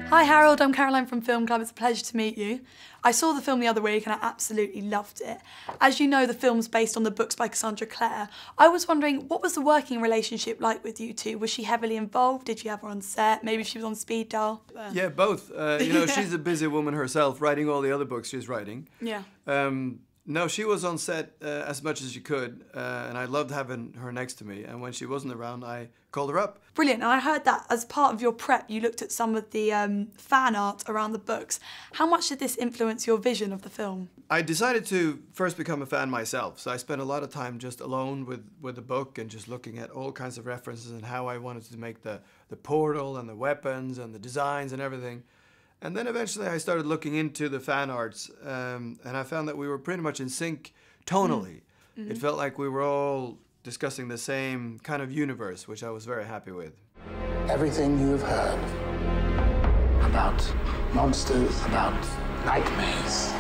Hi Harold, I'm Caroline from Film Club. It's a pleasure to meet you. I saw the film the other week and I absolutely loved it. As you know, the film's based on the books by Cassandra Clare. I was wondering, what was the working relationship like with you two? Was she heavily involved? Did you have her on set? Maybe she was on speed dial? Yeah, both. You know, she's a busy woman herself, writing all the other books she's writing. Yeah. No, she was on set as much as she could, and I loved having her next to me. And when she wasn't around, I called her up. Brilliant. And I heard that as part of your prep, you looked at some of the fan art around the books. How much did this influence your vision of the film? I decided to first become a fan myself, so I spent a lot of time just alone with the book and just looking at all kinds of references and how I wanted to make the portal and the weapons and the designs and everything. And then eventually I started looking into the fan arts, and I found that we were pretty much in sync tonally. Mm-hmm. It felt like we were all discussing the same kind of universe, which I was very happy with. Everything you've heard about monsters, about nightmares,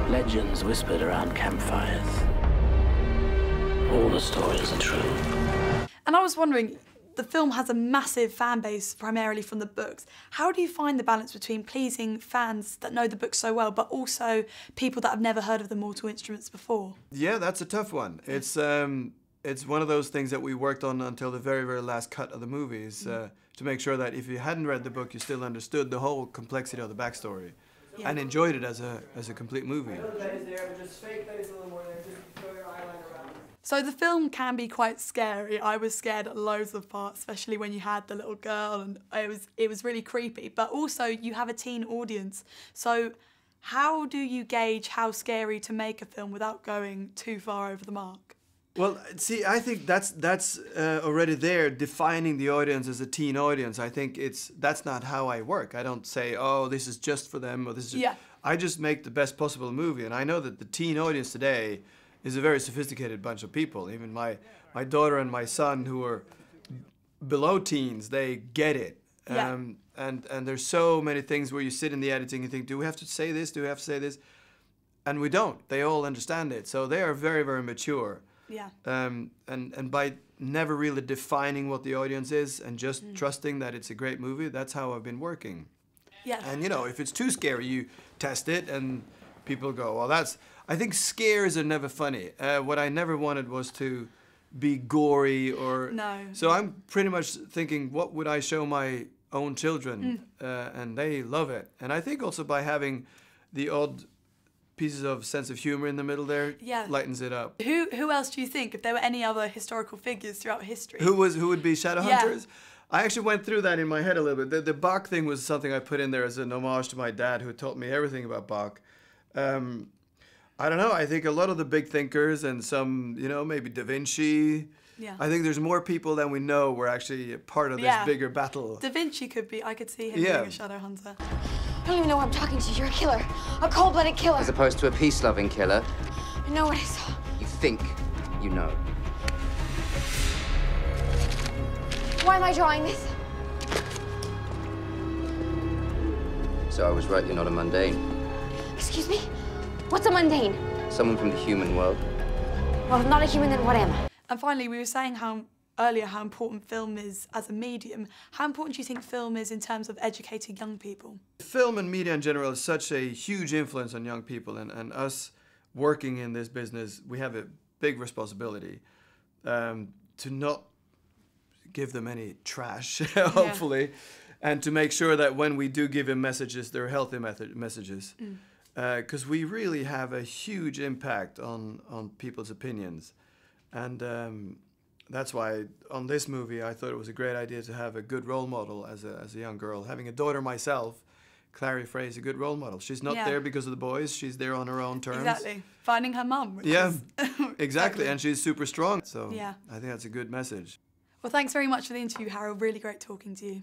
legends whispered around campfires, all the stories are true. And I was wondering, the film has a massive fan base, primarily from the books. How do you find the balance between pleasing fans that know the books so well, but also people that have never heard of the Mortal Instruments before? Yeah, that's a tough one. It's one of those things that we worked on until the very, very last cut of the movies, to make sure that if you hadn't read the book, you still understood the whole complexity of the backstory, and enjoyed it as a complete movie. So the film can be quite scary. I was scared at loads of parts, especially when you had the little girl, and it was really creepy. But also you have a teen audience. So how do you gauge how scary to make a film without going too far over the mark? Well, see, I think that's already there, defining the audience as a teen audience. I think that's not how I work. I don't say, oh, this is just for them, or this is just... Yeah. I just make the best possible movie, and I know that the teen audience today is a very sophisticated bunch of people. Even my daughter and my son, who are below teens, they get it. Yeah. And there's so many things where you sit in the editing and think, do we have to say this? Do we have to say this? And we don't. They all understand it. So they are very, very mature. Yeah. And by never really defining what the audience is and just trusting that it's a great movie, that's how I've been working. Yeah. And you know, if it's too scary, you test it and people go, well, that's... I think scares are never funny. What I never wanted was to be gory or... No. So I'm pretty much thinking, what would I show my own children? And they love it. And I think also by having the odd pieces of sense of humor in the middle there, lightens it up. Who else do you think, if there were any other historical figures throughout history? Who would be Shadowhunters? I actually went through that in my head a little bit. The Bach thing was something I put in there as an homage to my dad, who taught me everything about Bach. I don't know, I think a lot of the big thinkers and some, you know, maybe Da Vinci. Yeah. I think there's more people than we know were actually part of this bigger battle. Da Vinci could be, I could see him being a shadow hunter. I don't even know who I'm talking to. You're a killer. A cold-blooded killer. As opposed to a peace-loving killer. I know what I saw. You think you know. Why am I drawing this? So I was right, you're not a mundane. Excuse me? What's a mundane? Someone from the human world. Well, if not a human, then what am I? And finally, we were saying earlier how important film is as a medium. How important do you think film is in terms of educating young people? Film and media in general is such a huge influence on young people, and us working in this business, we have a big responsibility to not give them any trash, hopefully, and to make sure that when we do give them messages, they're healthy messages. Because we really have a huge impact on people's opinions. And that's why on this movie I thought it was a great idea to have a good role model as a young girl. Having a daughter myself, Clary Frey is a good role model. She's not there because of the boys, she's there on her own terms. Exactly. Finding her mum. Exactly, and she's super strong. So I think that's a good message. Well, thanks very much for the interview, Harold. Really great talking to you.